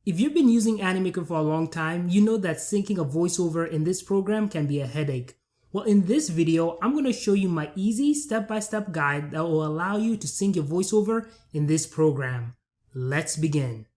If you've been using Animaker for a long time, you know that syncing a voiceover in this program can be a headache. Well, in this video, I'm going to show you my easy step-by-step guide that will allow you to sync your voiceover in this program. Let's begin.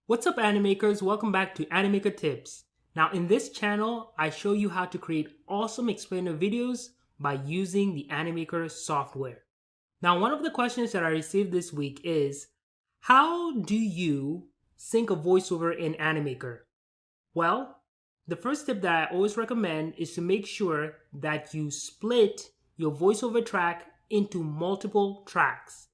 What's up, Animakers? Welcome back to Animaker Tips. Now, in this channel, I show you how to create awesome explainer videos by using the Animaker software. Now, one of the questions that I received this week is, how do you sync a voiceover in Animaker? Well, the first tip that I always recommend is to make sure that you split your voiceover track into multiple tracks.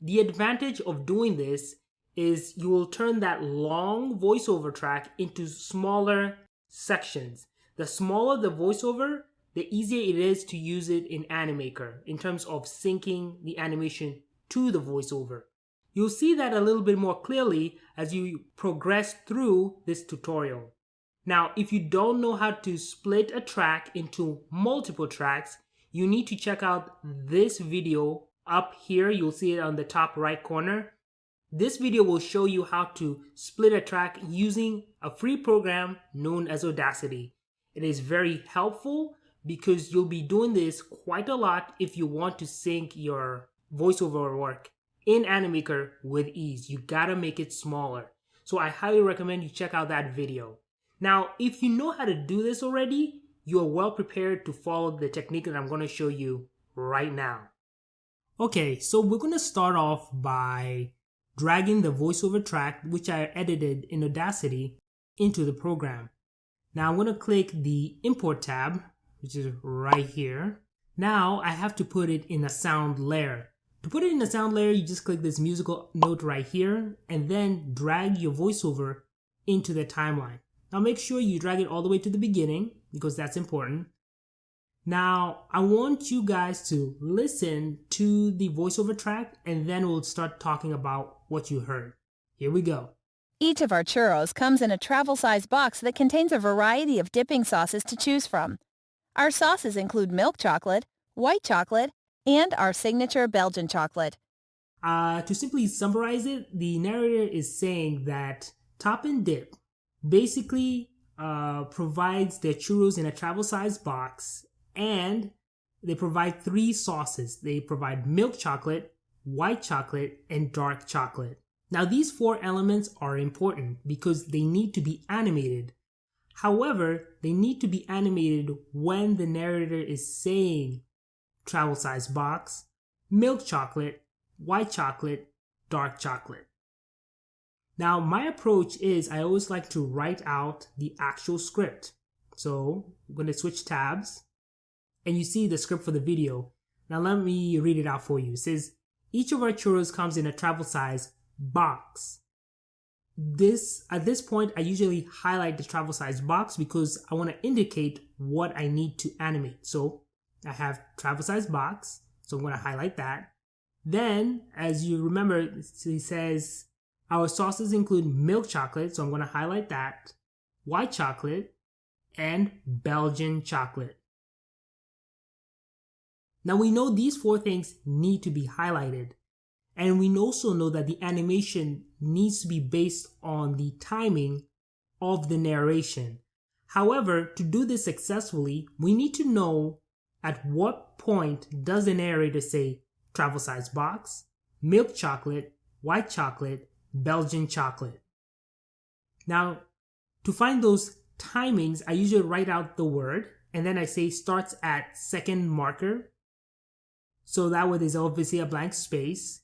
The advantage of doing this is you will turn that long voiceover track into smaller sections. The smaller the voiceover, the easier it is to use it in Animaker in terms of syncing the animation to the voiceover. You'll see that a little bit more clearly as you progress through this tutorial. Now, if you don't know how to split a track into multiple tracks, you need to check out this video up here. You'll see it on the top right corner. This video will show you how to split a track using a free program known as Audacity. It is very helpful because you'll be doing this quite a lot if you want to sync your voiceover work in Animaker with ease. You gotta make it smaller. So I highly recommend you check out that video. Now, if you know how to do this already, you are well prepared to follow the technique that I'm gonna show you right now. Okay, so we're gonna start off by dragging the voiceover track, which I edited in Audacity, into the program. Now I'm going to click the Import tab, which is right here. Now I have to put it in a sound layer. To put it in a sound layer, you just click this musical note right here and then drag your voiceover into the timeline. Now make sure you drag it all the way to the beginning because that's important. Now, I want you guys to listen to the voiceover track and then we'll start talking about what you heard. Here we go. Each of our churros comes in a travel-sized box that contains a variety of dipping sauces to choose from. Our sauces include milk chocolate, white chocolate, and our signature Belgian chocolate. To simply summarize it, the narrator is saying that Top and Dip basically provides their churros in a travel-sized box, and they provide 3 sauces. They provide milk chocolate, white chocolate, and dark chocolate. Now, these 4 elements are important because they need to be animated. However, they need to be animated when the narrator is saying travel-sized box, milk chocolate, white chocolate, dark chocolate. Now, my approach is I always like to write out the actual script. So I'm going to switch tabs. And you see the script for the video. Now let me read it out for you. It says, each of our churros comes in a travel size box. At this point, I usually highlight the travel size box because I want to indicate what I need to animate. So I have travel size box. So I'm going to highlight that. Then, as you remember, it says our sauces include milk chocolate. So I'm going to highlight that, white chocolate, and Belgian chocolate. Now we know these 4 things need to be highlighted, and we also know that the animation needs to be based on the timing of the narration. However, to do this successfully, we need to know at what point does the narrator say travel size box, milk chocolate, white chocolate, Belgian chocolate. Now, to find those timings, I usually write out the word and then I say starts at second marker. So that way there's obviously a blank space.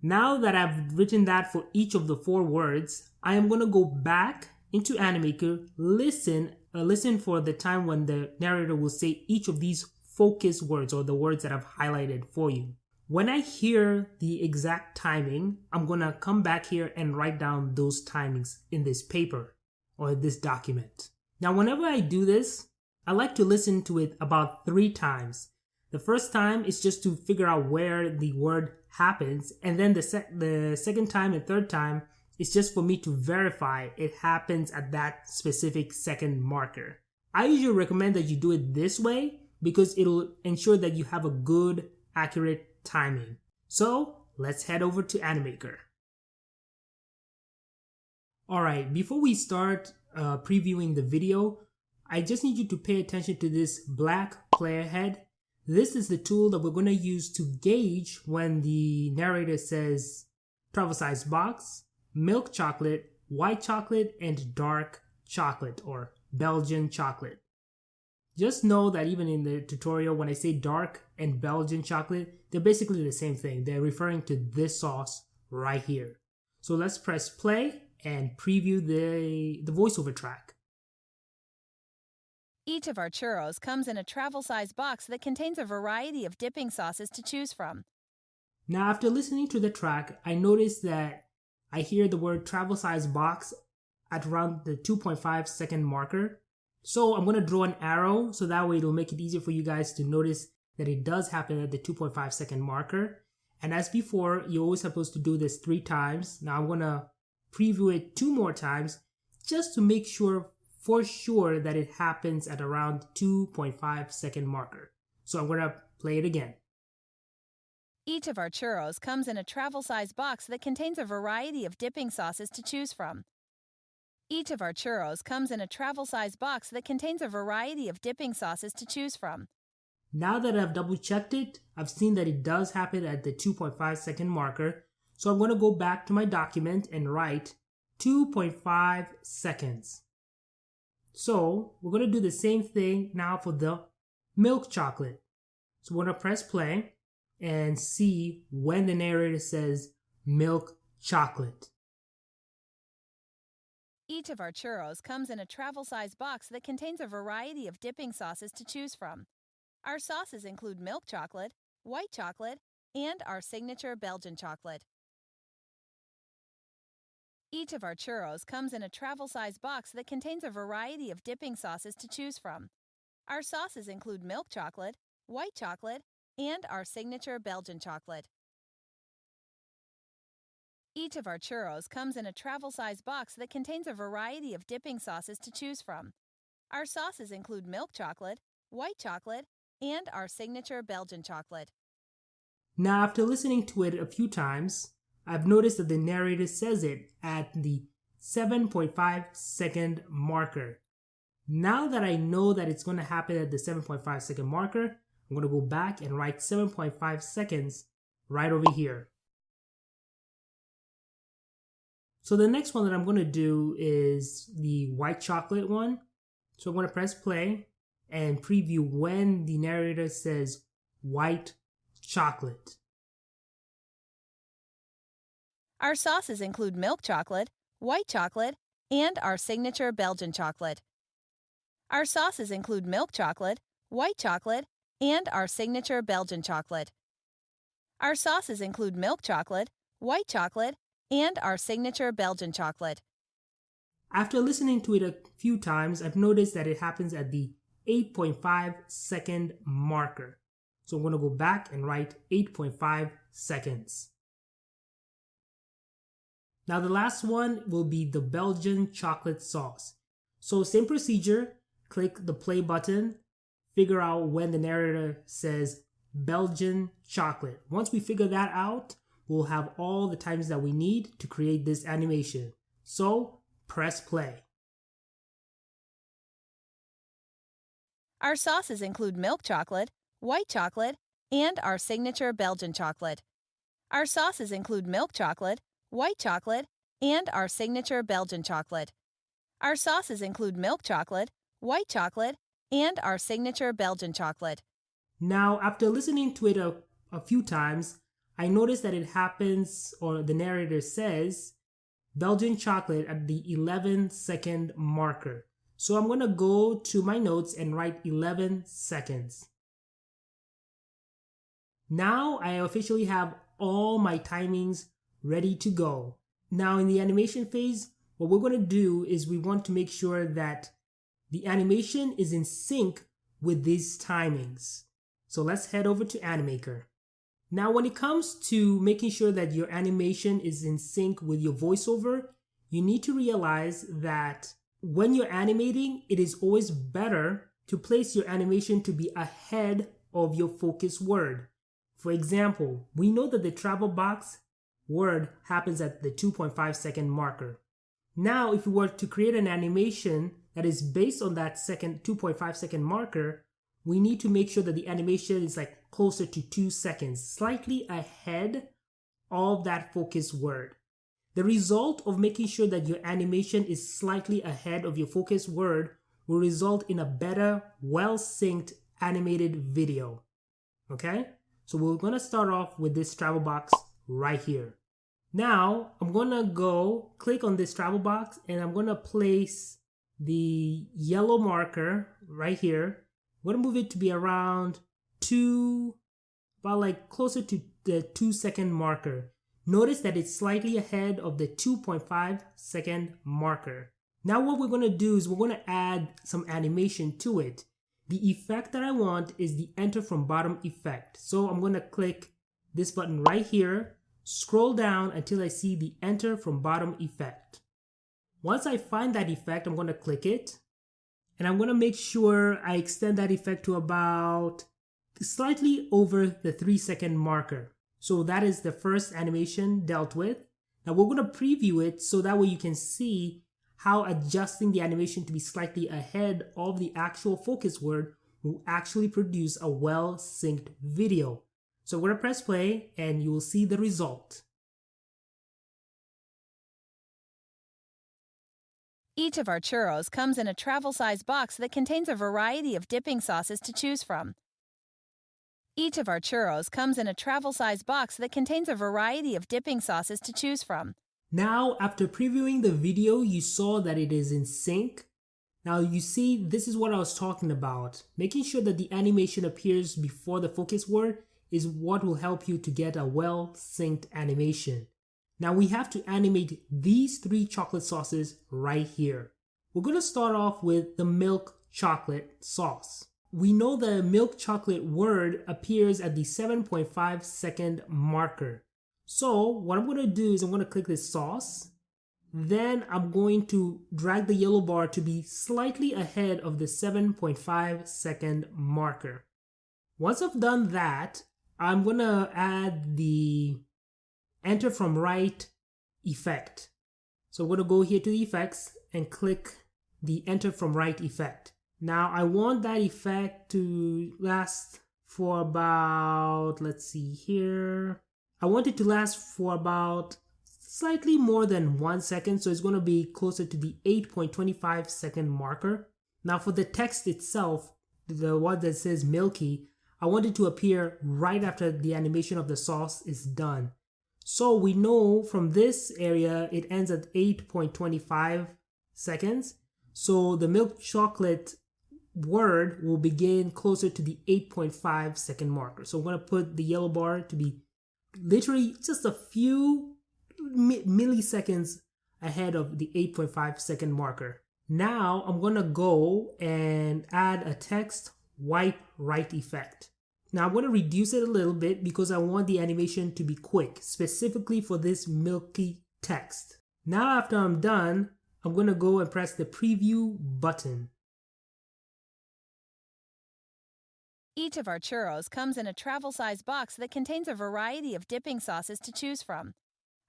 Now that I've written that for each of the 4 words, I am going to go back into Animaker, listen for the time when the narrator will say each of these focus words or the words that I've highlighted for you. When I hear the exact timing, I'm going to come back here and write down those timings in this paper or this document. Now, whenever I do this, I like to listen to it about 3 times. The first time is just to figure out where the word happens, and then the second time and third time is just for me to verify it happens at that specific second marker. I usually recommend that you do it this way because it'll ensure that you have a good, accurate timing. So let's head over to Animaker. Alright, before we start previewing the video, I just need you to pay attention to this black player head. This is the tool that we're going to use to gauge when the narrator says travel size box, milk chocolate, white chocolate, and dark chocolate or Belgian chocolate. Just know that even in the tutorial, when I say dark and Belgian chocolate, they're basically the same thing. They're referring to this sauce right here. So let's press play and preview the voiceover track. Each of our churros comes in a travel-size box that contains a variety of dipping sauces to choose from. Now, after listening to the track, I noticed that I hear the word travel size box at around the 2.5 second marker. So I'm going to draw an arrow so that way it'll make it easier for you guys to notice that it does happen at the 2.5 second marker. And as before, you're always supposed to do this 3 times. Now I'm going to preview it 2 more times just to make sure for sure that it happens at around 2.5 second marker. So I'm going to play it again. Each of our churros comes in a travel-size box that contains a variety of dipping sauces to choose from. Each of our churros comes in a travel-size box that contains a variety of dipping sauces to choose from. Now that I've double-checked it, I've seen that it does happen at the 2.5 second marker. So I'm going to go back to my document and write 2.5 seconds. So we're going to do the same thing now for the milk chocolate. So we're going to press play and see when the narrator says milk chocolate. Each of our churros comes in a travel-size box that contains a variety of dipping sauces to choose from. Our sauces include milk chocolate, white chocolate, and our signature Belgian chocolate. Each of our churros comes in a travel-size box that contains a variety of dipping sauces to choose from. Our sauces include milk chocolate, white chocolate, and our signature Belgian chocolate. Each of our churros comes in a travel-size box that contains a variety of dipping sauces to choose from. Our sauces include milk chocolate, white chocolate, and our signature Belgian chocolate. Now, after listening to it a few times, I've noticed that the narrator says it at the 7.5 second marker. Now that I know that it's going to happen at the 7.5 second marker, I'm going to go back and write 7.5 seconds right over here. So the next one that I'm going to do is the white chocolate one. So I'm going to press play and preview when the narrator says white chocolate. Our sauces include milk chocolate, white chocolate, and our signature Belgian chocolate. Our sauces include milk chocolate, white chocolate, and our signature Belgian chocolate. Our sauces include milk chocolate, white chocolate, and our signature Belgian chocolate. After listening to it a few times, I've noticed that it happens at the 8.5 second marker. So I'm going to go back and write 8.5 seconds. Now the last one will be the Belgian chocolate sauce. So same procedure, click the play button, figure out when the narrator says Belgian chocolate. Once we figure that out, we'll have all the times that we need to create this animation. So press play. Our sauces include milk chocolate, white chocolate, and our signature Belgian chocolate. Our sauces include milk chocolate, white chocolate, and our signature Belgian chocolate. Our sauces include milk chocolate, white chocolate, and our signature Belgian chocolate. Now, after listening to it a few times, I noticed that it happens, or the narrator says, Belgian chocolate at the 11 second marker. So I'm going to go to my notes and write 11 seconds. Now I officially have all my timings ready to go. Now in the animation phase, what we're going to do is we want to make sure that the animation is in sync with these timings. So let's head over to Animaker. Now when it comes to making sure that your animation is in sync with your voiceover, you need to realize that when you're animating, it is always better to place your animation to be ahead of your focus word. For example, we know that the travel box word happens at the 2.5 second marker. Now, if we were to create an animation that is based on that 2.5 second marker, we need to make sure that the animation is like closer to 2 seconds, slightly ahead of that focus word. The result of making sure that your animation is slightly ahead of your focus word will result in a better, well-synced animated video. Okay? So we're going to start off with this travel box right here. Now, I'm going to go click on this travel box and I'm going to place the yellow marker right here. I'm going to move it to be around about like closer to the 2 second marker. Notice that it's slightly ahead of the 2.5 second marker. Now what we're going to do is we're going to add some animation to it. The effect that I want is the enter from bottom effect. So I'm going to click this button right here, scroll down until I see the enter from bottom effect. Once I find that effect, I'm going to click it and I'm going to make sure I extend that effect to about slightly over the 3 second marker. So that is the first animation dealt with. Now we're going to preview it so that way you can see how adjusting the animation to be slightly ahead of the actual focus word will actually produce a well-synced video. So we're going to press play and you will see the result. Each of our churros comes in a travel-size box that contains a variety of dipping sauces to choose from. Each of our churros comes in a travel-size box that contains a variety of dipping sauces to choose from. Now, after previewing the video, you saw that it is in sync. Now you see, this is what I was talking about. Making sure that the animation appears before the focus word is what will help you to get a well-synced animation. Now we have to animate these 3 chocolate sauces right here. We're going to start off with the milk chocolate sauce. We know the milk chocolate word appears at the 7.5 second marker. So what I'm going to do is I'm going to click this sauce. Then I'm going to drag the yellow bar to be slightly ahead of the 7.5 second marker. Once I've done that, I'm going to add the enter from right effect. So I'm going to go here to the effects and click the enter from right effect. Now I want that effect to last for about, let's see here. I want it to last for about slightly more than 1 second. So it's going to be closer to the 8.25 second marker. Now for the text itself, the one that says milky, I want it to appear right after the animation of the sauce is done. So we know from this area, it ends at 8.25 seconds. So the milk chocolate word will begin closer to the 8.5 second marker. So I'm going to put the yellow bar to be literally just a few milliseconds ahead of the 8.5 second marker. Now I'm going to go and add a text wipe right effect. Now I'm going to reduce it a little bit because I want the animation to be quick, specifically for this milky text. Now after I'm done, I'm going to go and press the preview button. Each of our churros comes in a travel-size box that contains a variety of dipping sauces to choose from.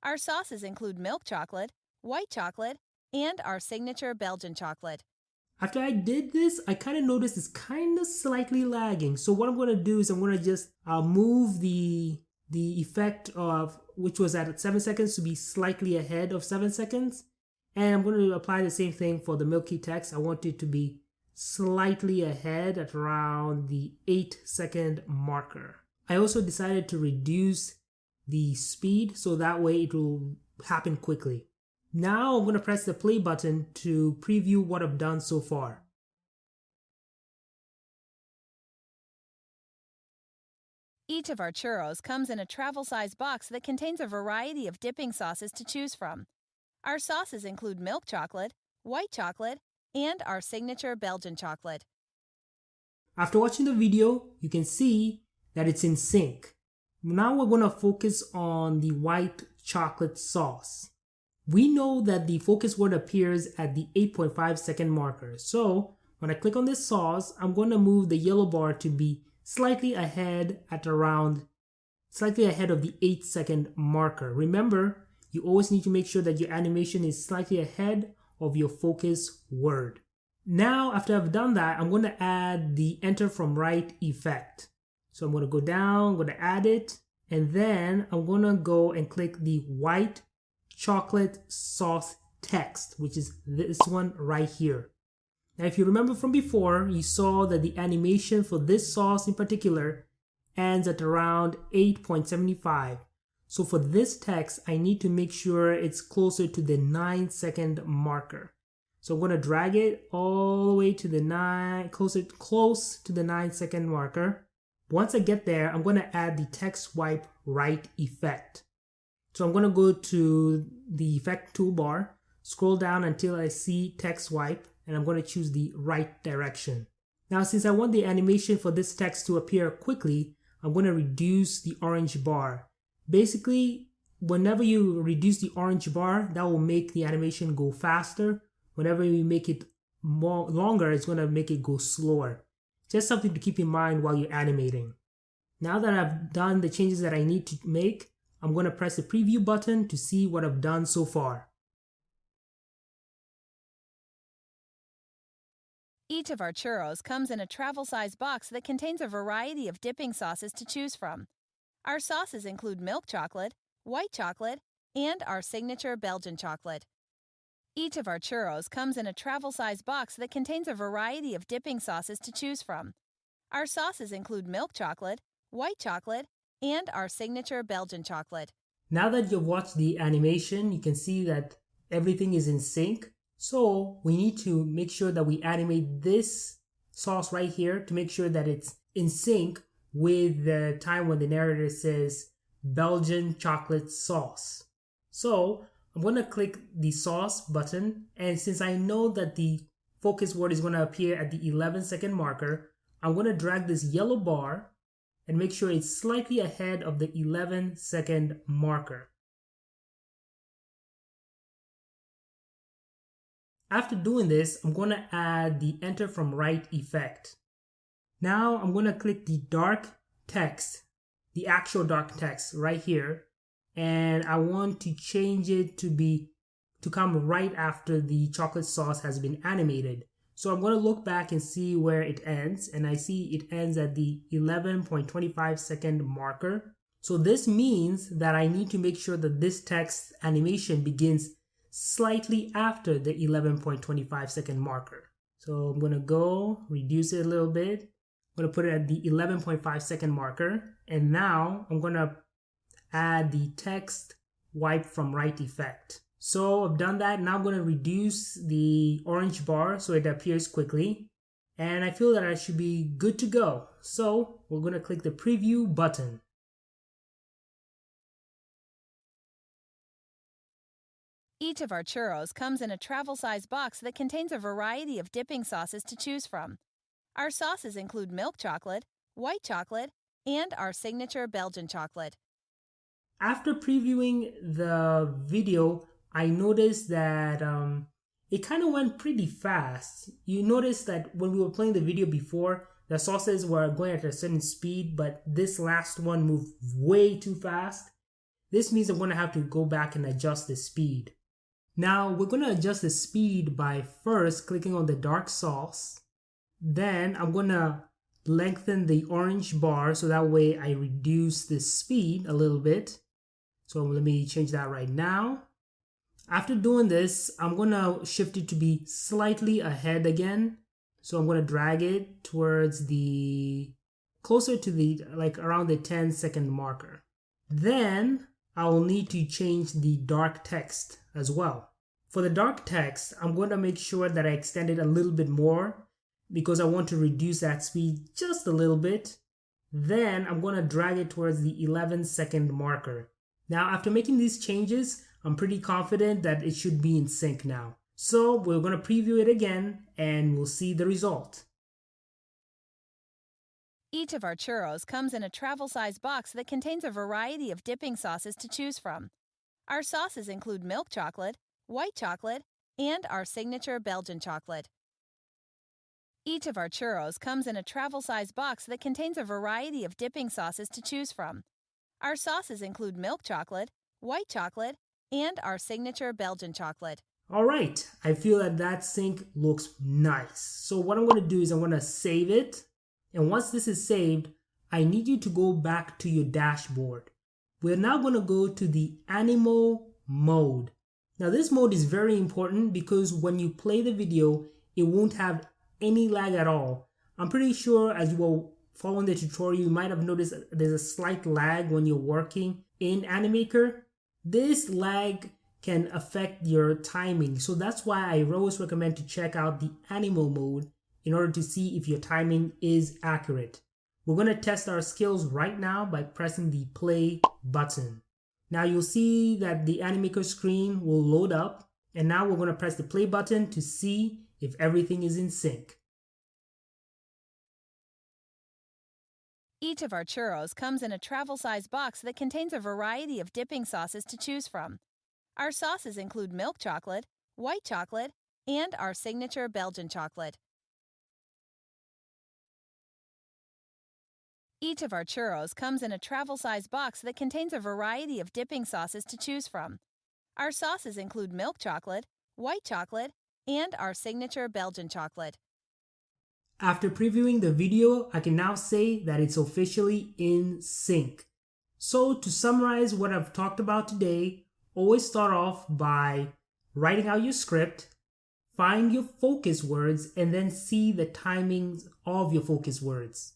Our sauces include milk chocolate, white chocolate, and our signature Belgian chocolate. After I did this, I kind of noticed it's kind of slightly lagging. So what I'm going to do is I'm going to just move the effect of, which was at 7 seconds, to be slightly ahead of 7 seconds. And I'm going to apply the same thing for the milky text. I want it to be slightly ahead at around the 8 second marker. I also decided to reduce the speed so that way it will happen quickly. Now I'm going to press the play button to preview what I've done so far. Each of our churros comes in a travel-size box that contains a variety of dipping sauces to choose from. Our sauces include milk chocolate, white chocolate, and our signature Belgian chocolate. After watching the video, you can see that it's in sync. Now we're going to focus on the white chocolate sauce. We know that the focus word appears at the 8.5 second marker. So when I click on this sauce, I'm going to move the yellow bar to be slightly ahead of the 8-second marker. Remember, you always need to make sure that your animation is slightly ahead of your focus word. Now, after I've done that, I'm going to add the enter from right effect. So I'm going to go down, I'm going to add it, and then I'm going to go and click the white chocolate sauce text, which is this one right here. Now, if you remember from before, you saw that the animation for this sauce in particular ends at around 8.75. So for this text, I need to make sure it's closer to the 9-second marker. So I'm going to drag it all the way to the close to the 9-second marker. Once I get there, I'm going to add the text wipe right effect. So I'm going to go to the effect toolbar, scroll down until I see text wipe, and I'm going to choose the right direction. Now, since I want the animation for this text to appear quickly, I'm going to reduce the orange bar. Basically, whenever you reduce the orange bar, that will make the animation go faster. Whenever you make it longer, it's going to make it go slower. Just something to keep in mind while you're animating. Now that I've done the changes that I need to make, I'm going to press the preview button to see what I've done so far. Each of our churros comes in a travel-size box that contains a variety of dipping sauces to choose from. Our sauces include milk chocolate, white chocolate, and our signature Belgian chocolate. Each of our churros comes in a travel-size box that contains a variety of dipping sauces to choose from. Our sauces include milk chocolate, white chocolate, and our signature Belgian chocolate. Now that you've watched the animation, you can see that everything is in sync. So we need to make sure that we animate this sauce right here to make sure that it's in sync with the time when the narrator says Belgian chocolate sauce. So I'm going to click the sauce button, and since I know that the focus word is going to appear at the 11-second marker, I'm going to drag this yellow bar and make sure it's slightly ahead of the 11-second marker. After doing this, I'm going to add the enter from right effect. Now I'm going to click the dark text, the actual dark text right here, and I want to change it to come right after the chocolate sauce has been animated. So I'm going to look back and see where it ends, and I see it ends at the 11.25 second marker. So this means that I need to make sure that this text animation begins slightly after the 11.25 second marker. So I'm going to go reduce it a little bit. I'm going to put it at the 11.5 second marker, and now I'm going to add the text wipe from right effect. So I've done that. Now I'm going to reduce the orange bar so it appears quickly, and I feel that I should be good to go. So we're going to click the preview button. Each of our churros comes in a travel-size box that contains a variety of dipping sauces to choose from. Our sauces include milk chocolate, white chocolate, and our signature Belgian chocolate. After previewing the video, I noticed that it kind of went pretty fast. You noticed that when we were playing the video before, the sauces were going at a certain speed, but this last one moved way too fast. This means I'm going to have to go back and adjust the speed. Now we're going to adjust the speed by first clicking on the dark sauce. Then I'm going to lengthen the orange bar so that way I reduce the speed a little bit. So let me change that right now. After doing this, I'm going to shift it to be slightly ahead again. So I'm going to drag it towards closer to around the 10-second marker. Then I will need to change the dark text as well. For the dark text, I'm going to make sure that I extend it a little bit more because I want to reduce that speed just a little bit. Then I'm going to drag it towards the 11-second marker. Now, after making these changes, I'm pretty confident that it should be in sync now. So we're going to preview it again and we'll see the result. Each of our churros comes in a travel-size box that contains a variety of dipping sauces to choose from. Our sauces include milk chocolate, white chocolate, and our signature Belgian chocolate. Each of our churros comes in a travel-sized box that contains a variety of dipping sauces to choose from. Our sauces include milk chocolate, white chocolate, and our signature Belgian chocolate. All right, I feel that that sync looks nice. So what I'm going to do is I'm going to save it. And once this is saved, I need you to go back to your dashboard. We're now going to go to the animal mode. Now this mode is very important because when you play the video, it won't have any lag at all. I'm pretty sure as you were following the tutorial, you might have noticed there's a slight lag when you're working in Animaker. This lag can affect your timing, so that's why I always recommend to check out the animal mode in order to see if your timing is accurate. We're going to test our skills right now by pressing the play button. Now you'll see that the Animaker screen will load up, and now we're going to press the play button to see if everything is in sync. Each of our churros comes in a travel-sized box that contains a variety of dipping sauces to choose from. Our sauces include milk chocolate, white chocolate, and our signature Belgian chocolate. Each of our churros comes in a travel-sized box that contains a variety of dipping sauces to choose from. Our sauces include milk chocolate, white chocolate, and our signature Belgian chocolate. After previewing the video, I can now say that it's officially in sync. So to summarize what I've talked about today, always start off by writing out your script, find your focus words, and then see the timings of your focus words.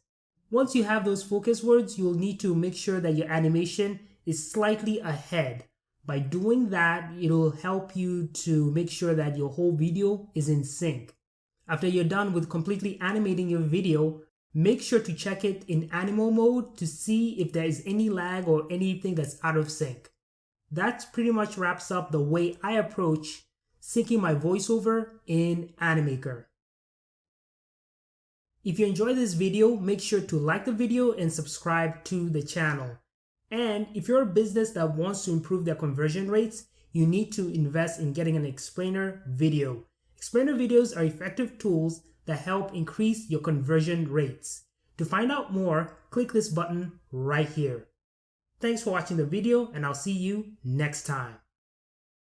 Once you have those focus words, you'll need to make sure that your animation is slightly ahead. By doing that, it'll help you to make sure that your whole video is in sync. After you're done with completely animating your video, make sure to check it in animal mode to see if there is any lag or anything that's out of sync. That pretty much wraps up the way I approach syncing my voiceover in Animaker. If you enjoyed this video, make sure to like the video and subscribe to the channel. And if you're a business that wants to improve their conversion rates, you need to invest in getting an explainer video. Explainer videos are effective tools that help increase your conversion rates. To find out more, click this button right here. Thanks for watching the video, and I'll see you next time.